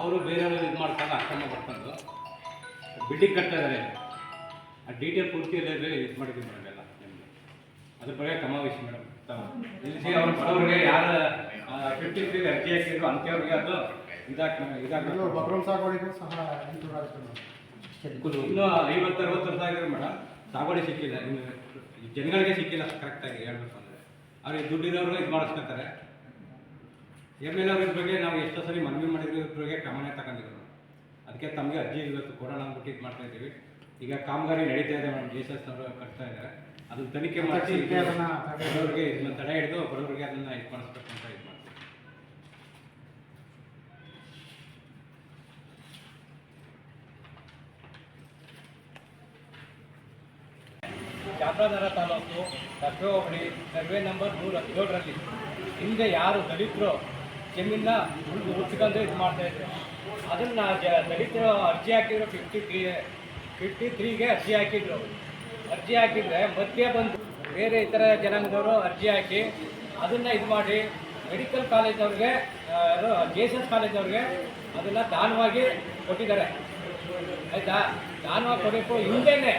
ಅವರು ಬೇರೆಯವರು ಇದು ಮಾಡ್ಕೊಂಡು ಅಕ್ರಮ ಬರ್ಕೊಂಡು ಬಿಲ್ಡಿಂಗ್ ಕಟ್ತಾ ಇದ್ದಾರೆ. ಆ ಡೀಟೇಲ್ ಪೂರ್ತಿ ಇದು ಮಾಡಿದ್ದೀವಿ ಮೇಡಮ್ ಎಲ್ಲ ನಿಮಗೆ. ಅದ್ರ ಬಗ್ಗೆ ಕಮಾವಿಸಿ ಮೇಡಮ್ ನಿಲ್ಲಿಸಿ ಅವ್ರ ಬಡವರಿಗೆ ಯಾರು 53 ಅರ್ಜಿ ಹಾಕಿದ್ರು ಅಂಥವ್ರಿಗೆ ಅದು ಬಕ್ರಮ್ ಸಾಗುವಳಿಗೂ ಸಹ ಇನ್ನೂ 50-60 ವರ್ಷ ಆಗಿದೆ ಮೇಡಮ್. ಸಾಗುವಳಿ ಸಿಕ್ಕಿಲ್ಲ, ಇನ್ನು ಜನಗಳಿಗೆ ಸಿಕ್ಕಿಲ್ಲ ಕರೆಕ್ಟಾಗಿ ಹೇಳ್ಬೇಕು ಅಂದರೆ. ಅವ್ರಿಗೆ ದುಡ್ಡಿರೋರು ಇದು ಮಾಡಿಸ್ಕೊತಾರೆ. ಎಮ್ ಎಲ್ ಅವ್ರ ಬಗ್ಗೆ ನಾವು ಎಷ್ಟೋ ಸರಿ ಮನವಿ ಮಾಡಿದ್ರು, ಇದ್ರ ಬಗ್ಗೆ ಕ್ರಮನೇ ತಗೊಂಡಿದ್ರು. ಅದಕ್ಕೆ ತಮಗೆ ಅರ್ಜಿ ಇವತ್ತು ಕೊಡೋಣ ಅಂದ್ಬಿಟ್ಟು ಇದು ಮಾಡ್ತಾ ಇದ್ದೀವಿ. ಈಗ ಕಾಮಗಾರಿ ನಡೀತಾ ಇದೆ ಮೇಡಮ್, JSS ಅವರು ಕಟ್ತಾ ಇದ್ದಾರೆ. ಅದನ್ನು ತನಿಖೆ ಮಾಡಿಸಿ ಬಡವರಿಗೆ ಇದನ್ನ ತಡೆ ಹಿಡಿದು ಬಡವರಿಗೆ ಅದನ್ನು ಇದು ಮಾಡಿಸ್ಬೇಕು ಅಂತ ಇದು ಮಾಡ್ತೀವಿ. ಚಾಮರಾಜನಗರ ತಾಲೂಕು ಸರ್ವೆ ಹೋಬಳಿ ಸರ್ವೆ ನಂಬರ್ 117ರಲ್ಲಿ ಹಿಂದೆ ಯಾರು ದಲಿತರು ಜಮೀನ ಉಳಿಸ್ಕೊಂಡು ಇದು ಮಾಡ್ತಾಯಿದ್ರು, ಅದನ್ನು ದಲಿತರು ಅರ್ಜಿ ಹಾಕಿದ್ರು. 53ಗೆ ಅರ್ಜಿ ಹಾಕಿದ್ರು. ಅರ್ಜಿ ಹಾಕಿದರೆ ಮಧ್ಯೆ ಬಂದು ಬೇರೆ ಇತರ ಜನಾಂಗದವರು ಅರ್ಜಿ ಹಾಕಿ ಅದನ್ನು ಇದು ಮಾಡಿ ಮೆಡಿಕಲ್ ಕಾಲೇಜವ್ರಿಗೆ, JSS ಕಾಲೇಜವ್ರಿಗೆ ಅದನ್ನು ದಾನವಾಗಿ ಕೊಟ್ಟಿದ್ದಾರೆ. ಆಯಿತಾ? ದಾನವಾಗಿ ಕೊಡಬೇಕು. ಹಿಂದೆಯೇ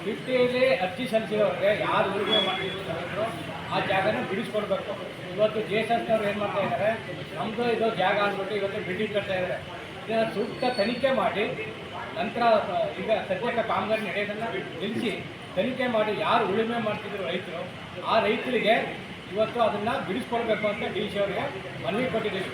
50ಯಲ್ಲಿ ಅರ್ಜಿ ಸಲ್ಲಿಸಿದವ್ರಿಗೆ ಯಾರು ಉಳಿಮೆ ಮಾಡಿದ್ರು ಆ ಜಾಗನ ಬಿಡಿಸ್ಕೊಡ್ಬೇಕು. ಇವತ್ತು JSSನವ್ರು ಏನು ಮಾಡ್ತಾ ಇದ್ದಾರೆ, ನಮ್ಮದು ಇದು ಜಾಗ ಅಂದ್ಬಿಟ್ಟು ಇವತ್ತು ಬಿಲ್ಡಿಂಗ್ ಕಟ್ತಾ ಇದ್ದಾರೆ. ಇದನ್ನು ಸೂಕ್ತ ತನಿಖೆ ಮಾಡಿ ನಂತರ ಈಗ ಸದ್ಯಕ್ಕೆ ಕಾಮಗಾರಿ ನಡೆಯೋದನ್ನು ನಿಲ್ಲಿಸಿ ತನಿಖೆ ಮಾಡಿ ಯಾರು ಉಳುಮೆ ಮಾಡ್ತಿದ್ರು ರೈತರು, ಆ ರೈತರಿಗೆ ಇವತ್ತು ಅದನ್ನು ಬಿಡಿಸ್ಕೊಡ್ಬೇಕು ಅಂತ DC ಅವರಿಗೆ ಮನವಿ ಕೊಟ್ಟಿದ್ದೀವಿ.